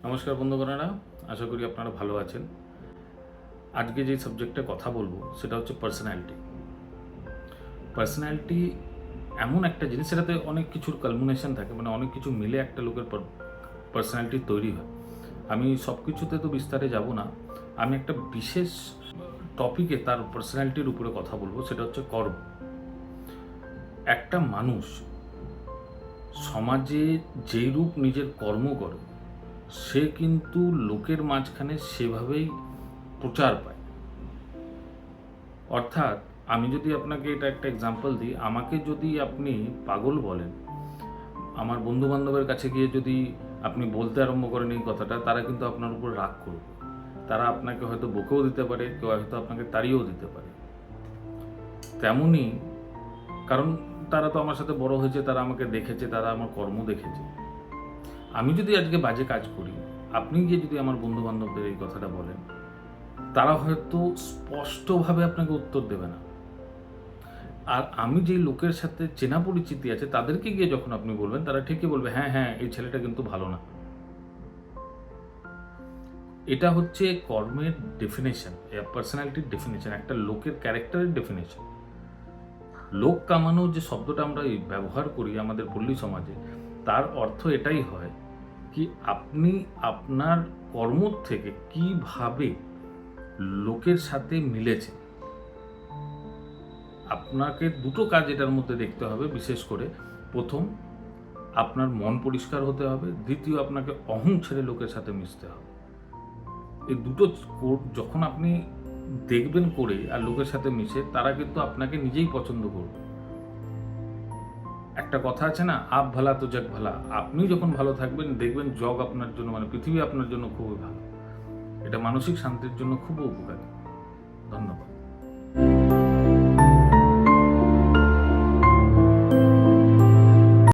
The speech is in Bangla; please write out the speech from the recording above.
নমস্কার বন্ধুগণেরা, আশা করি আপনারা ভালো আছেন। আজকে যে সাবজেক্টে কথা বলবো সেটা হচ্ছে পার্সোনালিটি। পার্সোনালিটি এমন একটা জিনিস, সেটাতে অনেক কিছুর কালমিনেশন থাকে, মানে অনেক কিছু মিলে একটা লোকের পার্সোনালিটি তৈরি হয়। আমি সব কিছুতে তো বিস্তারে যাব না, আমি একটা বিশেষ টপিকে তার পার্সোনালিটির উপরে কথা বলবো, সেটা হচ্ছে কর্ম। একটা মানুষ সমাজে যেই রূপ নিজের কর্ম করে, সে কিন্তু লোকের মাঝখানে সেভাবেই প্রচার পায়। অর্থাৎ আমি যদি আপনাকে এটা একটা এক্সাম্পল দিই, আমাকে যদি আপনি পাগল বলেন, আমার বন্ধু বান্ধবের কাছে গিয়ে যদি আপনি বলতে আরম্ভ করেন এই কথাটা, তারা কিন্তু আপনার উপর রাগ করবে। তারা আপনাকে হয়তো বকেও দিতে পারে, কেউ হয়তো আপনাকে তাড়িয়েও দিতে পারে। তেমনই, কারণ তারা তো আমার সাথে বড় হয়েছে, তারা আমাকে দেখেছে, তারা আমার কর্ম দেখেছে। আমি যদি আজকে বাজে কাজ করি, আপনি গিয়ে যদি আমার বন্ধু বান্ধবদের এই কথাটা বলেন, তারা হয়তো স্পষ্টভাবে আপনাকে উত্তর দেবে না। আর আমি যেই লোকের সাথে চেনা পরিচিতি আছে, তাদেরকে গিয়ে যখন আপনি বলবেন, তারা ঠিকই বলবে, হ্যাঁ হ্যাঁ, এই ছেলেটা কিন্তু ভালো না। এটা হচ্ছে কর্মের ডেফিনেশন, পার্সোনালিটির ডেফিনেশন, একটা লোকের ক্যারেক্টারের ডেফিনেশন। লোক কামানো যে শব্দটা আমরা ব্যবহার করি আমাদের পল্লী সমাজে, তার অর্থ এটাই হয় কি আপনি আপনার কর্ম থেকে কিভাবে লোকের সাথে মিলেছে। আপনাকে দুটো কাজ এটার মধ্যে দেখতে হবে বিশেষ করে। প্রথম, আপনার মন পরিষ্কার হতে হবে। দ্বিতীয়, আপনাকে অহং ছেড়ে লোকের সাথে মিশতে হবে। এই দুটো যখন আপনি দেখবেন করে আর লোকের সাথে মিশে, তারা কিন্তু আপনাকে নিজেই পছন্দ করবে। একটা কথা আছে না, আপ ভালা তো জগ ভালা। আপনি যখন ভালো থাকবেন, দেখবেন জগ আপনার জন্য, মানে পৃথিবী আপনার জন্য খুবই ভালো। এটা মানসিক শান্তির জন্য খুব উপকারী। ধন্যবাদ।